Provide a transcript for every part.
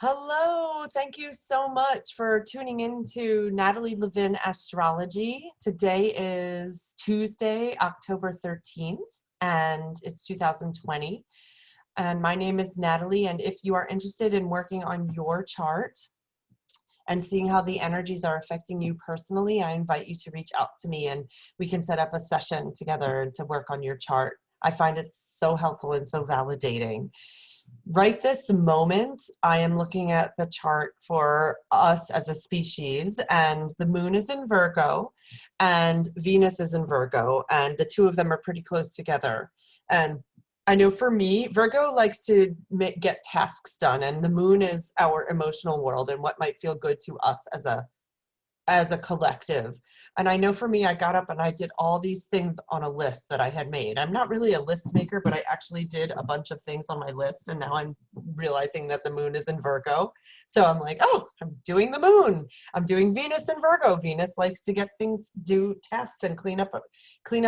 Hello, thank you so much for tuning in to Natalie Levin Astrology. Today is Tuesday, October 13th, and it's 2020. And my name is Natalie, and if you are interested in working on your chart and seeing how the energies are affecting you personally, I invite you to reach out to me and we can set up a session together to work on your chart. I find it so helpful and so validating. Right this moment, I am looking at the chart for us as a species, and the moon is in Virgo and Venus is in Virgo, and the two of them are pretty close together. And I know for me, Virgo likes to get tasks done, and the moon is our emotional world and what might feel good to us as a collective. And I know for me, I got up and I did all these things on a list that I had made. I'm not really a list maker, but I actually did a bunch of things on my list. And now I'm realizing that the moon is in Virgo. So I'm like, oh, I'm doing the moon. I'm doing Venus in Virgo. Venus likes to get things, do tasks and clean up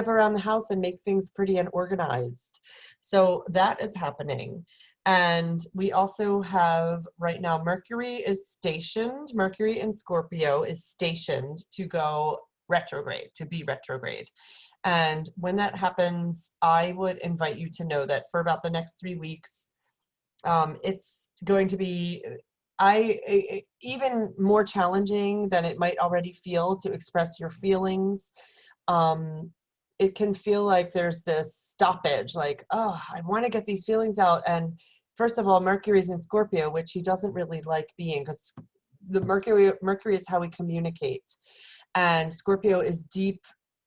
around the house and make things pretty and organized. So that is happening. And we also have right now, Mercury in Scorpio is stationed to go retrograde, to be retrograde. And when that happens, I would invite you to know that for about the next 3 weeks, it's going to be even more challenging than it might already feel to express your feelings. It can feel like there's this stoppage, like, oh, I want to get these feelings out. And first of all, Mercury's in Scorpio, which he doesn't really like being, because the Mercury is how we communicate. And Scorpio is deep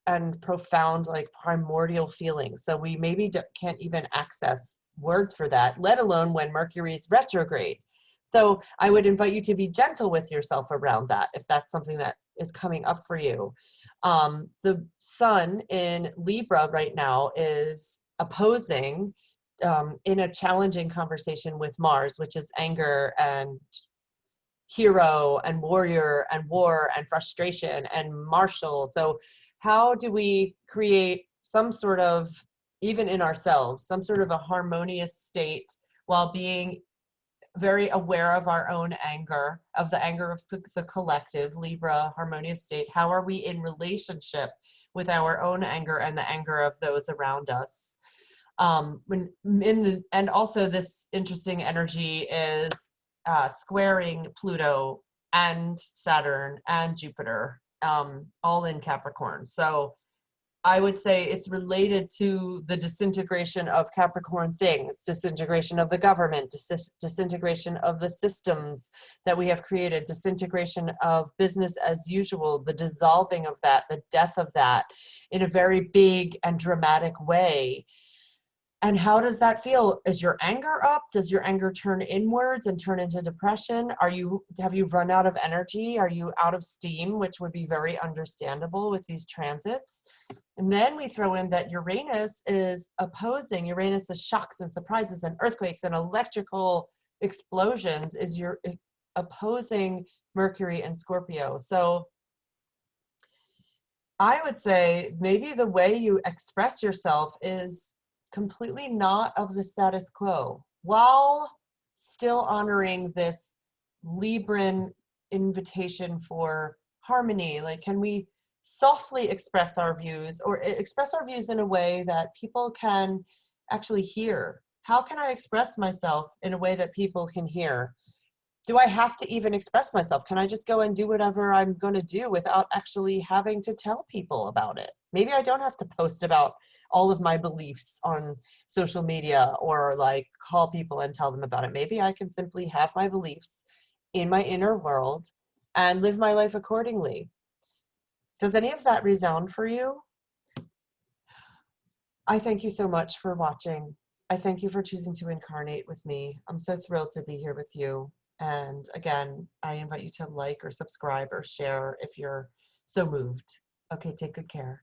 and profound, like primordial feelings. So we maybe can't even access words for that, let alone when Mercury's retrograde. So I would invite you to be gentle with yourself around that if that's something that is coming up for you. The sun in Libra right now is opposing in a challenging conversation with Mars, which is anger and hero and warrior and war and frustration and martial. So how do we create some sort of, even in ourselves, some sort of a harmonious state while being very aware of our own anger, of the anger of the collective, Libra, harmonious state? How are we in relationship with our own anger and the anger of those around us? And also this interesting energy is squaring Pluto and Saturn and Jupiter, all in Capricorn. So I would say it's related to the disintegration of Capricorn things, disintegration of the government, disintegration of the systems that we have created, disintegration of business as usual, the dissolving of that, the death of that in a very big and dramatic way. And how does that feel? Is your anger up? Does your anger turn inwards and turn into depression? Have you run out of energy? Are you out of steam, which would be very understandable with these transits? And then we throw in that Uranus is opposing. Uranus is shocks and surprises and earthquakes and electrical explosions, is your opposing Mercury and Scorpio. So I would say maybe the way you express yourself is completely not of the status quo, while still honoring this Libran invitation for harmony. Like, can we softly express our views, or express our views in a way that people can actually hear? How can I express myself in a way that people can hear? Do I have to even express myself? Can I just go and do whatever I'm going to do without actually having to tell people about it? Maybe I don't have to post about all of my beliefs on social media or like call people and tell them about it. Maybe I can simply have my beliefs in my inner world and live my life accordingly. Does any of that resound for you? I thank you so much for watching. I thank you for choosing to incarnate with me. I'm so thrilled to be here with you. And again, I invite you to like or subscribe or share if you're so moved. Okay, take good care.